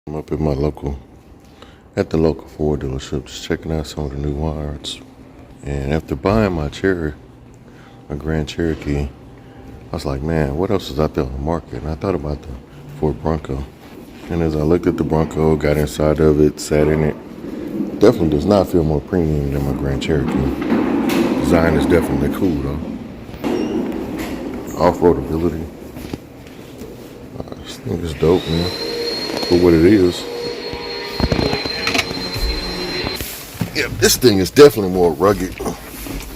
I'm up at the local Ford dealership, just checking out some of the new wires. And after buying my Grand Cherokee, I was like, man, what else is out there on the market? And I thought about the Ford Bronco. And as I looked at the Bronco, got inside of it, sat in it, definitely does not feel more premium than my Grand Cherokee. Design is definitely cool though. Off-road ability. This thing is dope, man. For what it is. Yeah, this thing is definitely more rugged.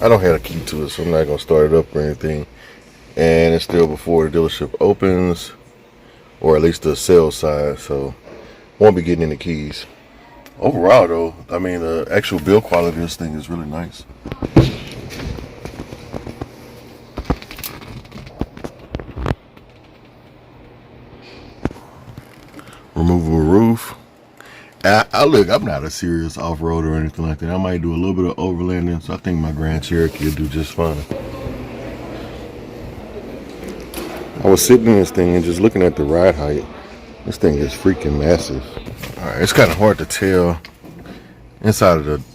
I don't have a key to it, so I'm not gonna start it up or anything. And it's still before the dealership opens, or at least the sales side, so won't be getting any keys. Overall though, I mean the actual build quality of this thing is really nice. Removable roof. Look, I'm not a serious off-roader or anything like that. I might do a little bit of overlanding, so I think my Grand Cherokee will do just fine. I was sitting in this thing and just looking at the ride height. This thing is freaking massive. All right, it's kind of hard to tell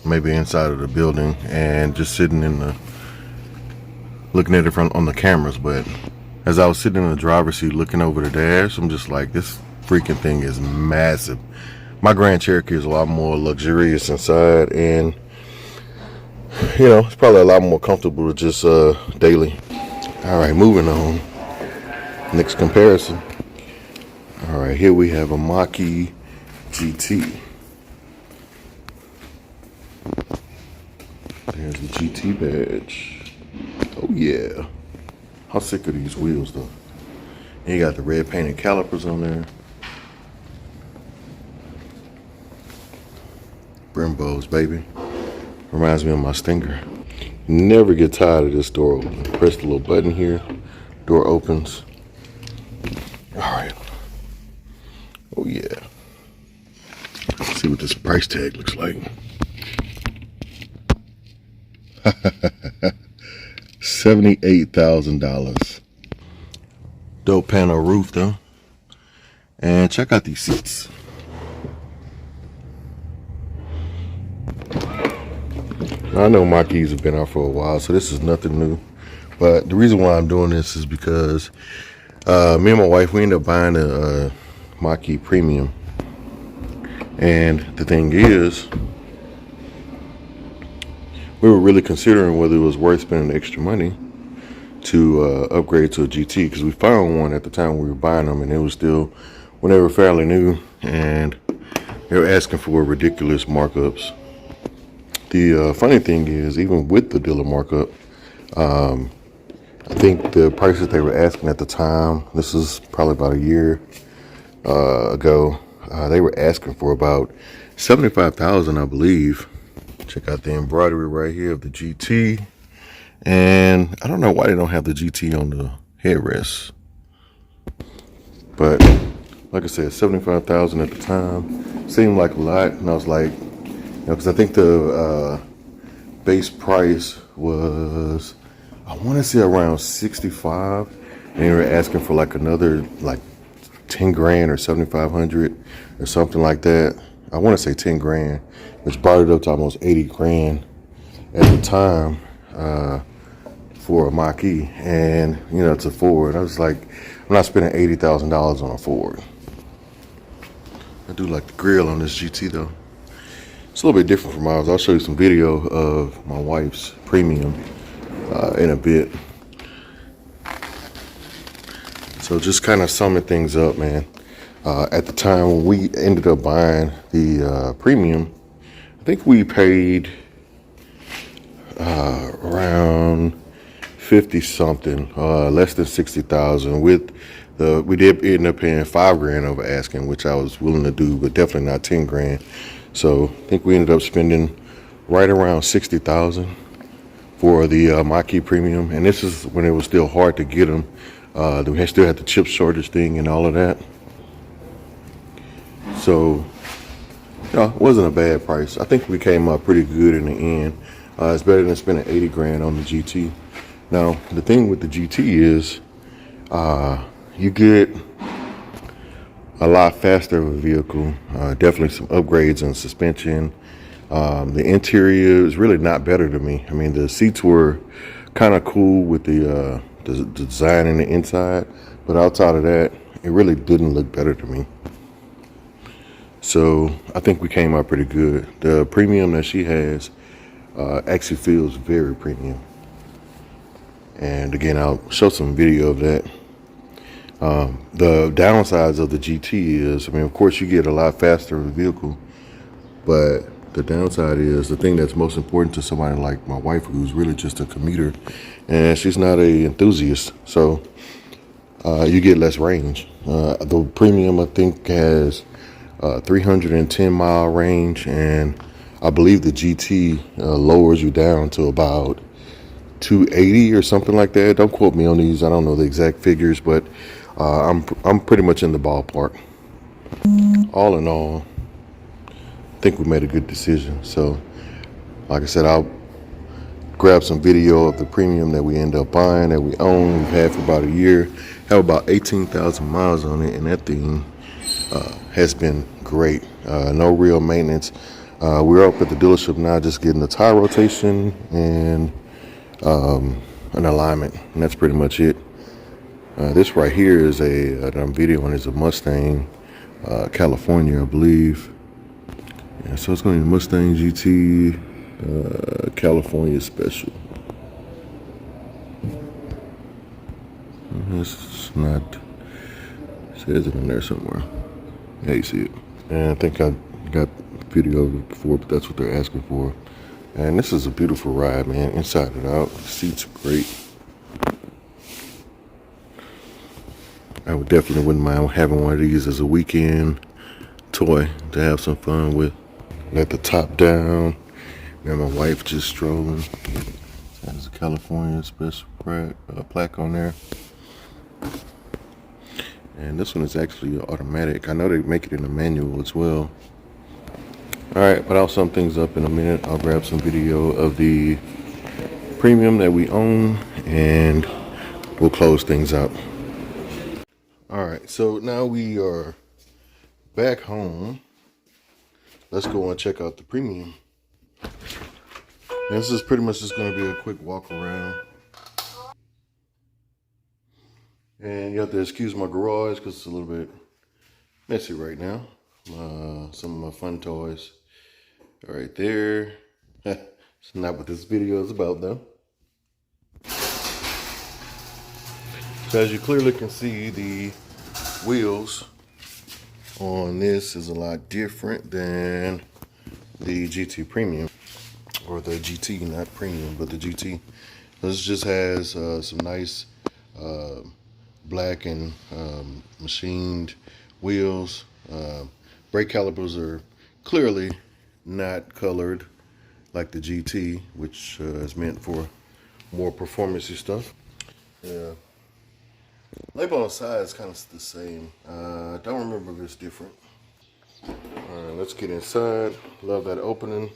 maybe inside of the building and just sitting looking at it on the cameras, but as I was sitting in the driver's seat looking over the dash, I'm just like, this freaking thing is massive. My Grand Cherokee is a lot more luxurious inside, and it's probably a lot more comfortable to just daily. All right, moving on. Next comparison. All right, here we have a Mach-E GT. There's the GT badge. Oh yeah. How sick are these wheels though? And you got the red painted calipers on there. Brembos, baby. Reminds me of my Stinger. Never get tired of this door open. Press the little button here. Door opens. All right. Oh yeah. Let's see what this price tag looks like. $78,000. Dope panel roof though. And check out these seats. Now, I know Mach-E's have been out for a while, so this is nothing new. But the reason why I'm doing this is because me and my wife, we ended up buying a Mach-E Premium. And the thing is, we were really considering whether it was worth spending extra money to upgrade to a GT, because we found one at the time we were buying them, and it was still, when they were fairly new, and they were asking for ridiculous markups. The funny thing is, even with the dealer markup, I think the prices they were asking at the time, this is probably about a year ago, they were asking for about $75,000, I believe. Check out the embroidery right here of the GT. And I don't know why they don't have the GT on the headrest. But like I said, $75,000 at the time seemed like a lot, and I was like, because I think the base price was, I want to say around 65, and they were asking for like another like 10 grand or 7,500 or something like that. I want to say 10 grand, which brought it up to almost 80 grand at the time for a Mach-E, and it's a Ford. I was like, I'm not spending $80,000 on a Ford. I do like the grill on this GT though. It's a little bit different from ours. I'll show you some video of my wife's Premium in a bit. So just kind of summing things up, man. At the time when we ended up buying the Premium, I think we paid around 50 something, less than 60,000. We did end up paying 5 grand over asking, which I was willing to do, but definitely not 10 grand. So I think we ended up spending right around 60,000 for the Mach-E Premium, and this is when it was still hard to get them. We still had the chip shortage thing and all of that. So it wasn't a bad price. I think we came up pretty good in the end. It's better than spending 80 grand on the GT. Now the thing with the GT is you get a lot faster of a vehicle. Definitely some upgrades on suspension. The interior is really not better to me. I mean, the seats were kind of cool with the design in the inside, but outside of that, it really didn't look better to me. So I think we came out pretty good. The premium that she has actually feels very premium. And again, I'll show some video of that. The downsides of the GT is, I mean, of course, you get a lot faster of a vehicle, but the downside is the thing that's most important to somebody like my wife, who's really just a commuter, and she's not a enthusiast. So you get less range. The premium, I think, has 310-mile range, and I believe the GT lowers you down to about 280 or something like that. Don't quote me on these. I don't know the exact figures, but I'm pretty much in the ballpark. All in all, I think we made a good decision. So, like I said, I'll grab some video of the premium that we end up buying, that we own. We've had for about a year. Have about 18,000 miles on it, and that thing has been great. No real maintenance. We're up at the dealership now, just getting the tire rotation and an alignment, and that's pretty much it. This right here is that I'm videoing is a Mustang, California, I believe. Yeah, so it's going to be Mustang GT, California Special. It's not, it says it in there somewhere. Yeah, you see it. And I think I got video of it before, but that's what they're asking for. And this is a beautiful ride, man, inside and out. The seats are great. I would definitely wouldn't mind having one of these as a weekend toy to have some fun with. Let the top down. Got my wife just strolling. That is a California Special plaque on there. And this one is actually automatic. I know they make it in a manual as well. Alright, but I'll sum things up in a minute. I'll grab some video of the premium that we own, and we'll close things out. Alright, so now we are back home. Let's go and check out the premium. This is pretty much just going to be a quick walk around. And you have to excuse my garage because it's a little bit messy right now. Some of my fun toys are right there. It's not what this video is about though. So as you clearly can see, the wheels on this is a lot different than the GT Premium, or the GT, not Premium, but the GT. This just has some nice black and machined wheels. Brake calipers are clearly not colored like the GT, which is meant for more performance-y stuff. Yeah. Label on the side is kind of the same. I don't remember if it's different. All right, let's get inside. Love that opening.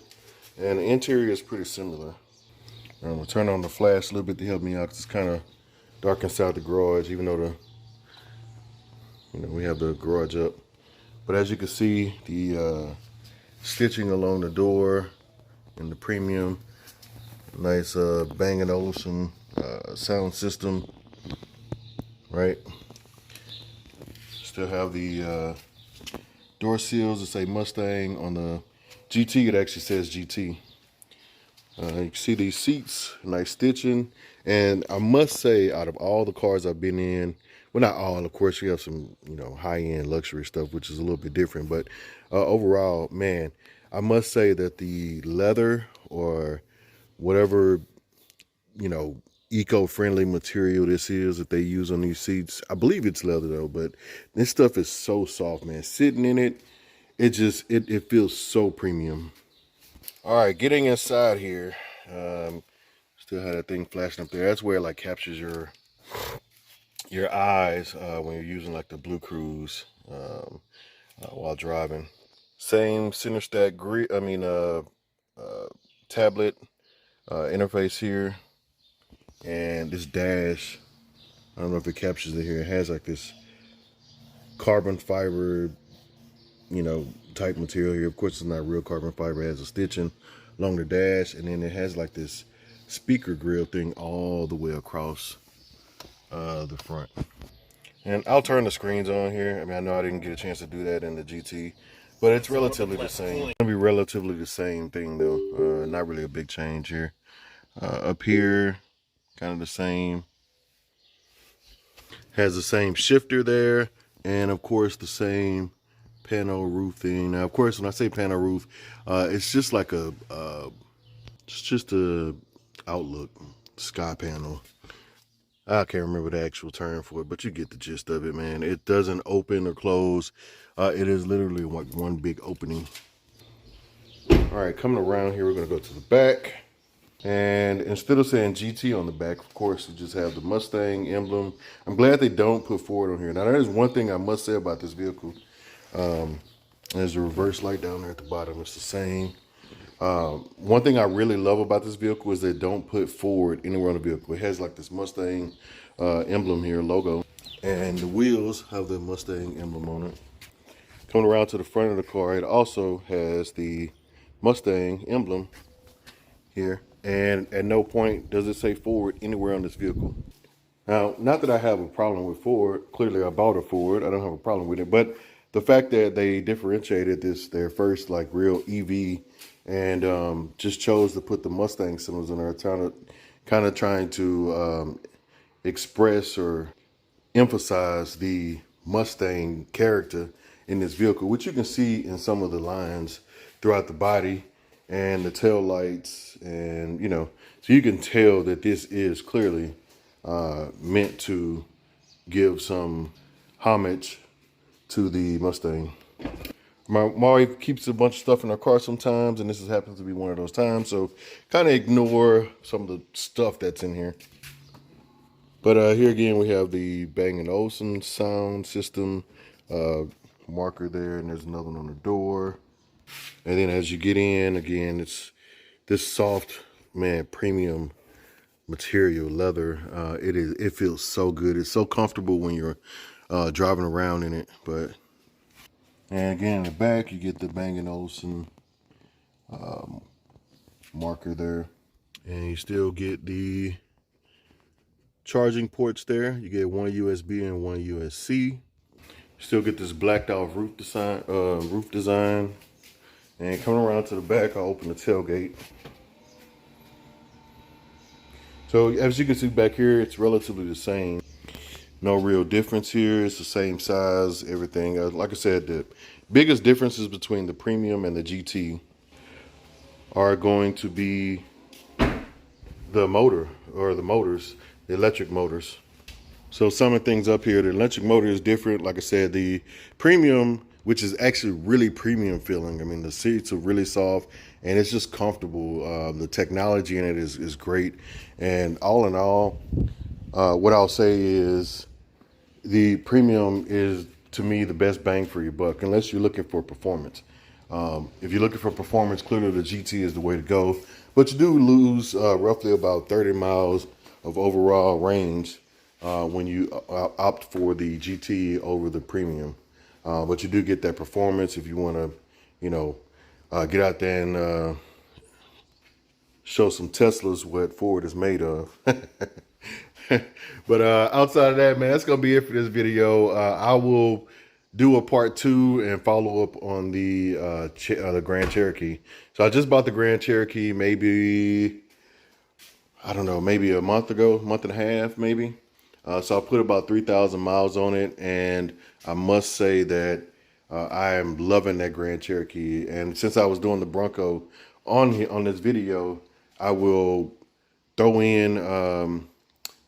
And the interior is pretty similar. I'm gonna turn on the flash a little bit to help me out, because it's kind of dark inside the garage, even though we have the garage up. But as you can see, the stitching along the door and the premium, nice Bang & Olufsen sound system, right? Still have the door seals that say Mustang. On the GT, it actually says GT. You can see these seats, nice stitching. And I must say, out of all the cars I've been in, well, not all, of course, you have some, high-end luxury stuff, which is a little bit different. But overall, man, I must say that the leather, or whatever, eco-friendly material this is that they use on these seats, I believe it's leather though, but this stuff is so soft, man. Sitting in it, it feels so premium. All right, getting inside here, still had that thing flashing up there. That's where it like captures your eyes when you're using like the Blue Cruise while driving. Same center stack tablet interface here, and this dash. I don't know if it captures it here. It has like this carbon fiber, type material here. Of course, it's not real carbon fiber. It has a stitching along the dash, and then it has like this speaker grill thing all the way across the front. And I'll turn the screens on here. I mean, I know I didn't get a chance to do that in the GT, but it's relatively the same. It's gonna be relatively the same thing though. Not really a big change here. Up here, kind of the same. Has the same shifter there, and of course the same panel roof thing. Now, of course, when I say panel roof, it's just like it's just a outlook sky panel. I can't remember the actual term for it, but you get the gist of it, man. It doesn't open or close. It is literally like one big opening. All right, coming around here, we're gonna go to the back. And instead of saying GT on the back, of course, you just have the Mustang emblem. I'm glad they don't put Ford on here. Now, there's one thing I must say about this vehicle. There's a reverse light down there at the bottom. It's the same. One thing I really love about this vehicle is they don't put Ford anywhere on the vehicle. It has like this Mustang emblem here, logo. And the wheels have the Mustang emblem on it. Coming around to the front of the car, it also has the Mustang emblem here. And at no point does it say Ford anywhere on this vehicle. Now, not that I have a problem with Ford. Clearly, I bought a Ford. I don't have a problem with it. But the fact that they differentiated this, their first like real EV, and just chose to put the Mustang symbols in there, kind of trying to express or emphasize the Mustang character in this vehicle, which you can see in some of the lines throughout the body and the tail lights, and so you can tell that this is clearly meant to give some homage to the Mustang. My wife keeps a bunch of stuff in her car sometimes, and this happens to be one of those times, so kind of ignore some of the stuff that's in here. But here again, we have the Bang & Olufsen sound system marker there, and there's another one on the door. And then as you get in, again, it's this soft, man, premium material leather. It feels so good. It's so comfortable when you're driving around in it. And again, in the back, you get the Bang & Olufsen marker there. And you still get the charging ports there. You get one USB and one USB-C. Still get this blacked out roof design. And coming around to the back, I'll open the tailgate. So as you can see back here, it's relatively the same. No real difference here. It's the same size, everything. Like I said, the biggest differences between the Premium and the GT are going to be the motor, or the motors, the electric motors. So summing things up here, the electric motor is different. Like I said, the Premium, which is actually really premium feeling. I mean, the seats are really soft and it's just comfortable. The technology in it is great. And all in all, what I'll say is the Premium is, to me, the best bang for your buck, unless you're looking for performance. If you're looking for performance, clearly the GT is the way to go. But you do lose roughly about 30 miles of overall range when you opt for the GT over the Premium. But you do get that performance if you want to, get out there and show some Teslas what Ford is made of. But outside of that, man, that's going to be it for this video. I will do a part 2 and follow up on the Grand Cherokee. So I just bought the Grand Cherokee maybe, I don't know, maybe a month ago, month and a half maybe. So I put about 3,000 miles on it, and I must say that I am loving that Grand Cherokee. And since I was doing the Bronco on this video, I will throw in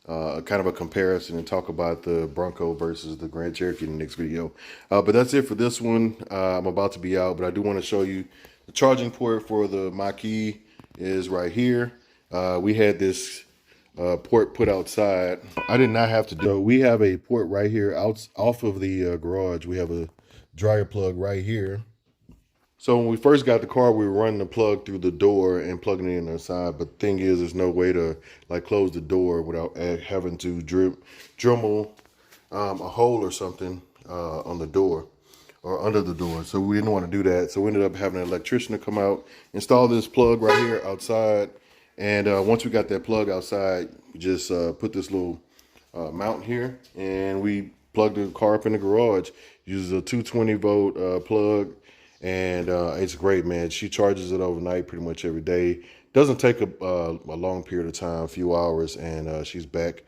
kind of a comparison and talk about the Bronco versus the Grand Cherokee in the next video. But that's it for this one. I'm about to be out, but I do want to show you the charging port for the Mach-E is right here. We had this port put outside. I did not have to do. So we have a port right here off of the garage. We have a dryer plug right here. So when we first got the car, we were running the plug through the door and plugging it in the side. But the thing is, there's no way to like close the door without having to Dremel a hole or something on the door or under the door. So we didn't want to do that. So we ended up having an electrician to come out, install this plug right here outside. And once we got that plug outside, we just put this little mount here, and we plugged the car up in the garage. Uses a 220 volt plug, and it's great, man. She charges it overnight pretty much every day. Doesn't take a long period of time, a few hours, and she's back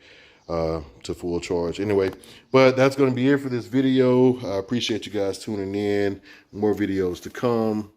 to full charge. Anyway, but that's going to be it for this video. I appreciate you guys tuning in. More videos to come.